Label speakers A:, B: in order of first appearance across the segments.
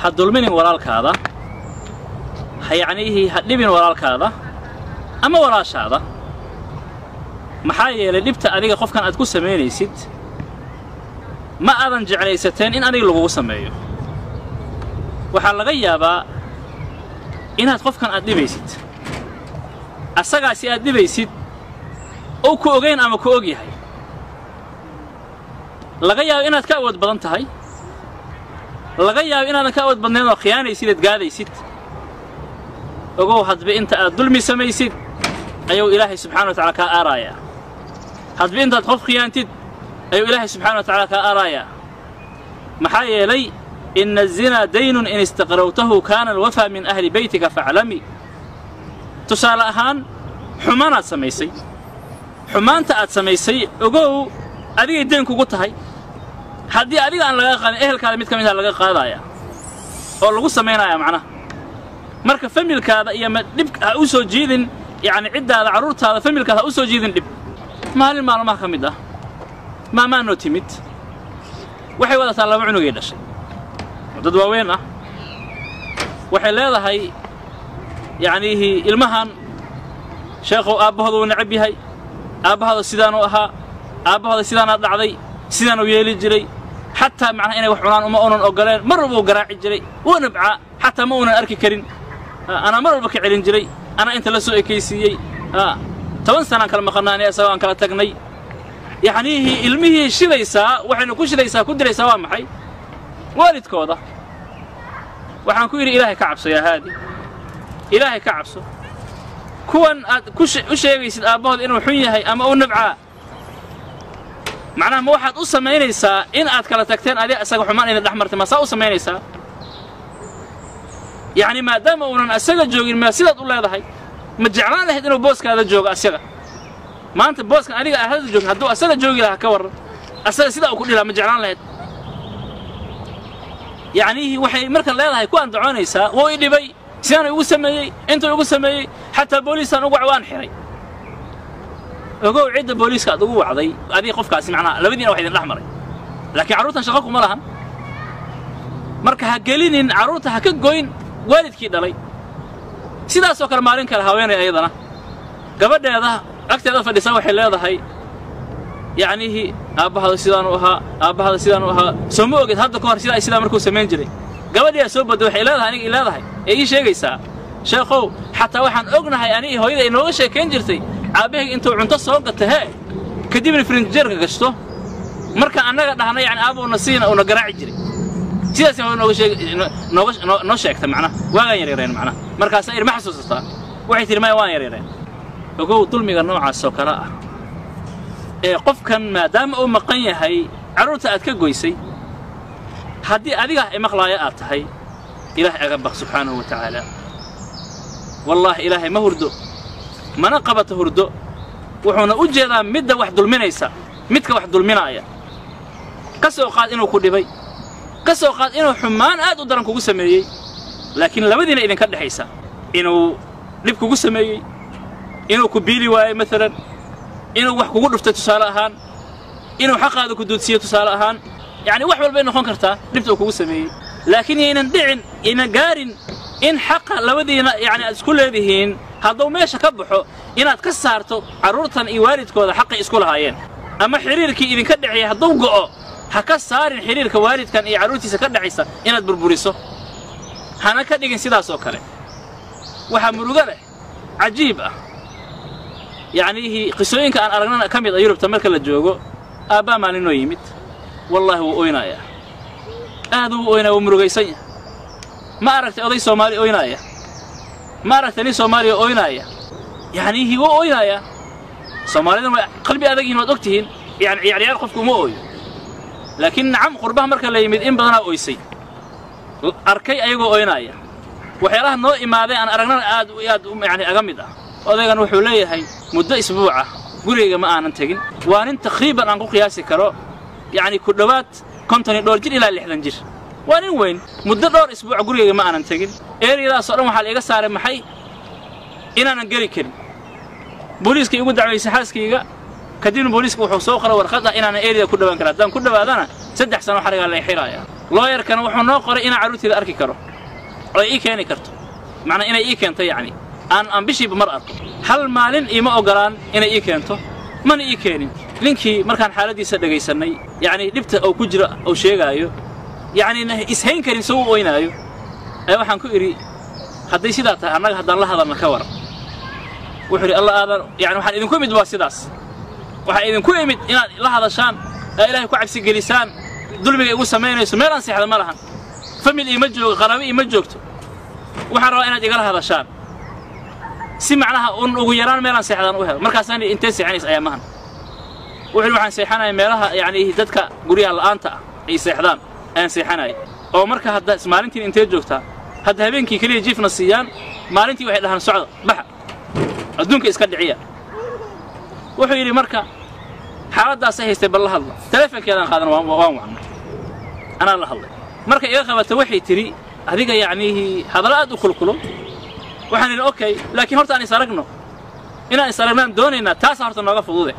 A: هدولمين ورالك هذا يعني هدبين ورالك هذا أما وراش هذا محايا للبت أديك خوف كان أتكون سميني ست ما أذن جعلي ستين إن أديك لغو سميه وحال غيابا إنها خوف كان أدبي ست أساقا سي أدبي ست أو كوغين أما كوغي هاي لغيابا إنها تكاود بدنت هاي لغيابا إنها تكاود بدنين وخياني سيدة قادي ست أقول هدبي أنت ظلمي سمي ست أيو إلهي سبحانه وتعالى كأرايا هدبي أنت تخوف خيانتي أيو إلهي سبحانه وتعالى كأرايا محايا لي إن الزنا دين إن استقروته كان الوفى من أهل بيتك فاعلمي تسال أهان حمانات سميسي حمان تأت سميسي أقول أدي الدين كوكوت هاي هدي أدي أن لقى قال إيه الكلمات كمية لقى قاضايا أو لقوا سمينا يا معنا مركب فميل كذا يا ما لبك أوسو جيدن يعني عدة على عرورت هذا فميل كذا أوسو جيدن لب ما هالمال ما خمده ما نوتيمت وحي ولا تعلم عنو جيدا شيء ودد وينه وحي لا هاي يعني هي المهن شيخو أب هذا ونعبي هاي أب هذا سيدانو أها أب هذا سيدان دعدي سيدانو يلي جري حتى معنا إني وحولان وما أونن أقلين مرة بوقراع جري ونبعى حتى ما أونن أركي كرين أنا مرة بكعلين جري أنا أنت لسوء كيسيي طبعا سنة كلمة خنانية سواء كلا تقني يعني هي علمه شليسا وحنا كل شليسا كدري سواء محي والد كوضة وحنا كوير إلهي كعبسه يا هادي إلهي كعبسه كون كش يجلس أبوه إنه حيه هي أما ونبعه معناه ما واحد أصلا ينسى إن أتكلم تكتين أدي أسقى حمان إن الأحمر تمسا أصلا ينسى يعني ما دام أونا أسقى جوجين ما سيد الله هذا هاي متجعلان له إنه بوس كهذا الجوج أسقى ما أنت بوس كان أدي هذا الجوج هدو أسقى جوجي له كور أسقى سيد أو كلها متجعلان له يعني وحي مركز الله هاي كون دعونا يسا هو اللي بي سيانو يقول سمي أنتوا يقول سمي حتى البوليس أنا وقع حري أقول عد البوليس كاد وقع عضي هذه قف كاسي معنا لبدينا واحد الأحمر لكن عروتنا شغلكم مالها مركز هجلين عروتها كجوين والد كده لي سيدا سكر مالين كالهوين أيضا قبل هذا أكتر هذا فدي حل هذا هاي يعني هي أب هذا سيدان وها سموه قد هذا كوار سيدا مركو سمين جري قبل يا سوب بدو حيل هذا هنيك إلا هذا هاي أي شيء يسا شيخو حتى واحد أغنى يعني هو إذا إنه شيء كان جرتي عابه أنتوا عن تصور قتها كدي من فرنجر قشته مركا أنا قد يعني أبو نسينا ونقرع جري سياسي هو نوش أكثر معنا وين يرين معنا مركا سائر محسوس صار وحيت ما وين يرين أقول طول ميجا نوع السكراء قف كان ما دام أو مقنية هاي عروت أتكجويسي هدي أديها مخلايات هاي إله أغبق سبحانه وتعالى والله إلهي ما هردو ما نقبت هردو وحنا أجدا مدة واحد المنيسة مدك واحد المناية قصوا قاد إنه كل بي قصوا قاد إنه حمان أدو درنكو قسمي لكن لمدينا إذا كان حيسا إنه لبكو قسمي إنه كبيلي واي مثلا إنه وحكو قدفت تسالهان إنه حق هذا كدودسية تسالهان يعني وحول بينه خنكرتا لبتو قسمي لكن يندعن إن قارن إن حق لمدينا يعني كل هذهين هذو ماشى كبحوا إن أتكسرتوا عرورتن إيوالدك هذا حق إسكولها ين أما حريرك إذا كدعي هذو جاء هكسر حريرك والد كان عرورتي سكدع عيسى إن تبربريسه هنا كديجن سيدا سكره وحمروا ذله عجيبة يعني هي قصوين كان أرجعنا كم يوروب تملك الجوجو أبا ما لنا يمت والله هو أوينايا هذا هو أوينا ومرجيسين ما عرفت أضي سومالي أوينايا ما عرفت لي سومالي أوينايا يعني هو أوينايا سومالي قلبي أذقين ودكتين يعني يعرفكم أوي لكن نعم قربها مركز اللي يمد إن بدنا أويسي أركي أيجو أوينايا وحيراه نوع ما ذا أنا أرجعنا أد يعني أجمده وذا كانوا حوليه هاي مدة أسبوعة قرية ما أنا نتجن وأنا تقريبا أنقو قياسي كرو يعني كلوات كنتني دور جيل إلى اللحظة نجير وأنا وين مدة دور أسبوع قرية ما أنا نتجن إيري لا صار محل إيجا صار محي إن أنا نجري كريم بوليس كي يقول على سحاس كي كدين بوليس كوحو سوق ورخصة إن أنا إيري كل بان كلا دام كل بان أنا سد حسن وحرق على حرايا lawyer kan wuxuu noo qoray inaan caruurtayda arki karo oo ii keeni karto macnaa inay ii keento yani aan bishiiba mar arko hal maalin ima ogolaan inay ii keento mana ii keenin ninkii markaan xaaladiisa dhagaysanay yani dhibta oo ku jira oo sheegaayo yani ishayn karin soo ooynaayo ay waxaan ku iri haddii sidaa tahay annaga haddaan la hadalna ka waran wuxuu yidhi alla aadan yani waxaan idinku imid waa sidaas waxaa idinku imid inaad la hadashaan ee ilaahay ku cabsi gelisaan dulmiga igu samaynayso meelaan seexda ma lahan famil ima joogo qaraabo ima joogto waxaan rabaa inaad igala hadashaan si macnaha ugu yaraan meelaan seexdaan u helo markaasaan intee seexanays ayaa mahan wuxuu waxaan seexanayaa meelaha yani dadka guryaha la'aanta ah ay seexdaan ayaan seexanayaa oo marka hadda maalintii intee joogtaa hadda habeenkii kaliya jiifna siiyaan maalintii waxay dhahaan socda baxa adduunka iska dhiciya wuxuu yidhi marka xaaladaas ay haystay bal la hadla teleefankeedaan qaadan waan wacnay anaa la hadlay marka iga qabata waxay tiri adiga yacnihi hadalla aad u kulkulo waxaan idhi okay laakiin horta aan is aragno inaan is aragnaan doonaynaa taasa horta nooga fudude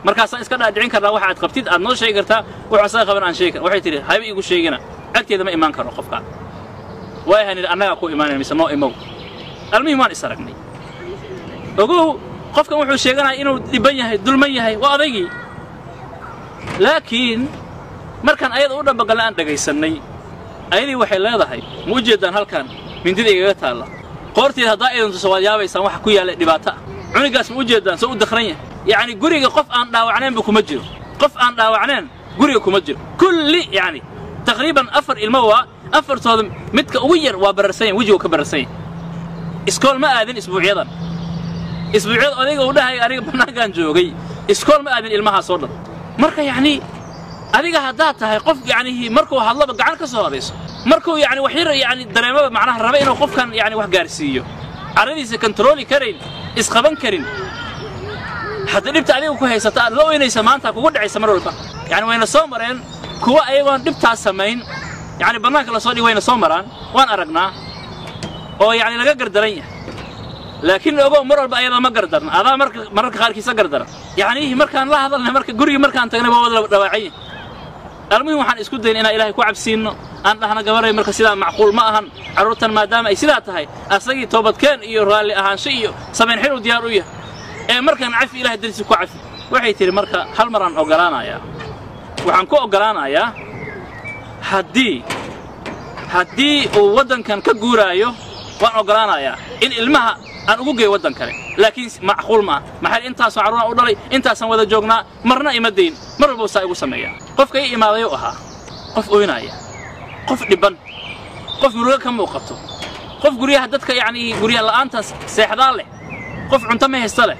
A: markaasaan iska dhaadhicin karnaa waxa aad qabtid aad noo sheegi kartaa wuxuu asaga qaban aan sheegi kar waxay tiri hayba iigu sheegina agteeda ma imaan karo qofkaa waayahan idhi annagaa ku imaanayna mise noo imow almuhim waan is aragnay ogow qofkan wuxuu sheeganaya inuu dhiban yahay dulman yahay waa adaygii laakiin markaan ayada u dhambagalna aan dhagaysannay ayadii waxay leedahay ma u jeeddaan halkan mindida igaga taalla qoorteed haddaa idan tuso waad yaabaysaan waxa ku yaalla dhibaato ah cunigaas ma u jeeddaan soo u dakhran yahay yacni guriga qof aan dhaawacnaynba kuma jiro qof aan dhaawacnayn guriga kuma jiro kulli yacni taqriiban 4 ilmo waa afartooda midka ugu yar waa bararsan yahay wejigu ka bararsan yahay iskool ma aadin isbuucyadan isbuucyada odayga uu dhahay aniga bannaankaan joogay iskool ma aadin ilmahaas oo dhan marka yacni adiga haddaad tahay qof yacni markuu hadlaba gacan ka soo horayso markuu yacni wax yar yacni dareemaba macnaha raba inuu qofkan yacni wax gaarsiiyo carradiisa kontarooli karayn isqaban karin hadda dhibta adiga ku haysata aad la oynaysa maanta kugu dhacaysa mar walba yacni wayna soo mareen kuwa ayagoon dhibtaas samayn yacni bannaanka la soo dhig wayna soo maraan waan aragnaa oo yacni laga gardaran yahay laakiin ogow mar walba ayada ma gardaran adaa mararka qaarkiisa gardaran yacni markaan la hadalnay marka gurigii markaan tagnay waa wada dhawaacay المهم waxaan isku dayn inaan ilaahay ku cabsiino aan dhahna gabaray marka sidaa macquul ma ahan caruurtan maadaama ay sidaa tahay asagii toobadkeen iyo raalli ahaansho iyo sameyn xil u diyaar u yahay ee markaan cafi ilaahay dartiisa ku cafi waxay tiri marka hal mar aan ogolaanayaa waxaan ku ogolaanayaa haddii uu waddankan ka guuraayo waan ogolaanayaa in ilmaha aan ugu geeyo waddan kale laakiin macquul ma maxay intaas caruurna u dhalay intaasan wada joognaa marna ima deyn mar walba saa igu sameeyaa qofka ii imaaday oo ahaa qof ooynaya qof dhiban qof muruga ka muuqato qof guryaha dadka yacni guryaha la'aantaas seexdaa leh qof cunto ma haysta leh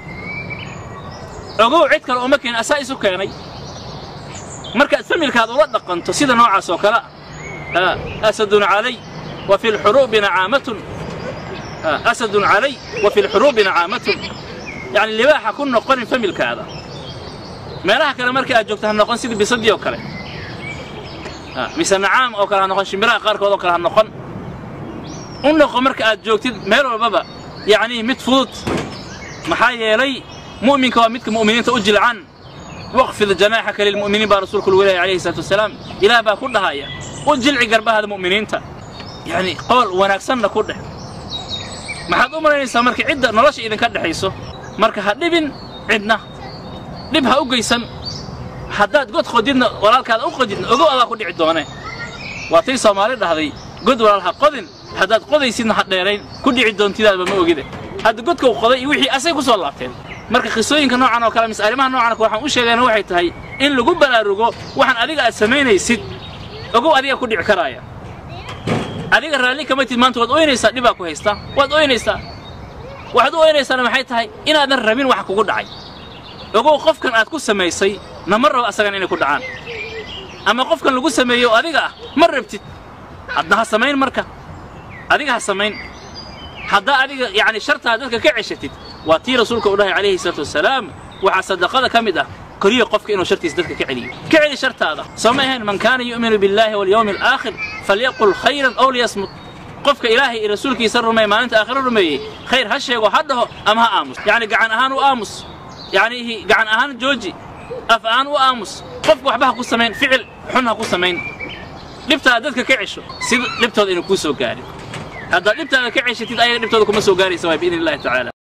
A: ogow cid kale oo ma keenin asaa isu keenay markaad familkaad ula dhaqanto sida noocaas oo kale asadun calay wa fi lxuruubi nacaamatun أسد علي وفي الحروب نعامة يعني اللي باح كن نقن فملك هذا ما راح كلام مركي أجوكتها نقن سيد بصدي أو كله مثل نعام أو كله نقن شمراء قارك أو كله نقن ونقن مركي أجوكتي مهلو البابا يعني متفوت محايا لي مؤمن كوامتك مؤمنين تؤجل عن واخفض جناحك للمؤمنين برسولك الولاية عليه الصلاة والسلام إلى با كلها هي أجل عقربها هذا المؤمنين يعني قول ونكسرنا كله maxaad u malaynaysaa marka cidda nolosha idinka dhaxayso marka ha dhibin cidna dhib ha u geysan haddaad god qodidna walaalkaada u qodidna ogow adaa ku dhici doone waa tay Soomaali dhahday god walaal ha qodin haddaad qodaysidna ha dheerayn ku dhici doontidaadba ma ogide hadda godka uu qoday iyo wixii asay ku soo laabteen marka qisooyinka noocan oo kale mas'aalimaha noocan waxaan u sheegayna waxay tahay in lagu balaarugo waxaan adiga aad samaynaysid ogow adiga ku dhici karaaya adiga raalli kama tid maanta waad ooynaysaa dhibaa ku haysta waad ooynaysaa waxaad u ooynaysaana maxay tahay inaadan rabin wax kugu dhacay ogow qofkan aad ku samaysay nama rabo asagan inay ku dhacaan ama qofkan lagu sameeyo adiga ah ma rabtid hadda ha samayn marka adiga ha samayn hadda adiga yani shartaa dadka ka ceshatid waa tii rasuulka u dhahay calayhi salaatu wasalaam waxaa sadaqada ka mid ah كريه قفك إنه شرط يصدق كعلي شرط هذا سمعهن من كان يؤمن بالله واليوم الآخر فليقل خيرا أو ليصمت قفك إلهي رسولك يسر ما أنت آخر رمي خير هالشيء وحده أم ها آمس يعني قعن أهان وآمس يعني هي قعن أهان جوجي أفآن وآمس قفك وحبها قسمين فعل حنها قسمين dhibtaada dadka ka cesho si dhibtooda inuu ku soo gaarin hadda dhibtaada ka ceshatid ayaga dhibtooda kuma soo gaaraysa waa biidin illaahi tacaala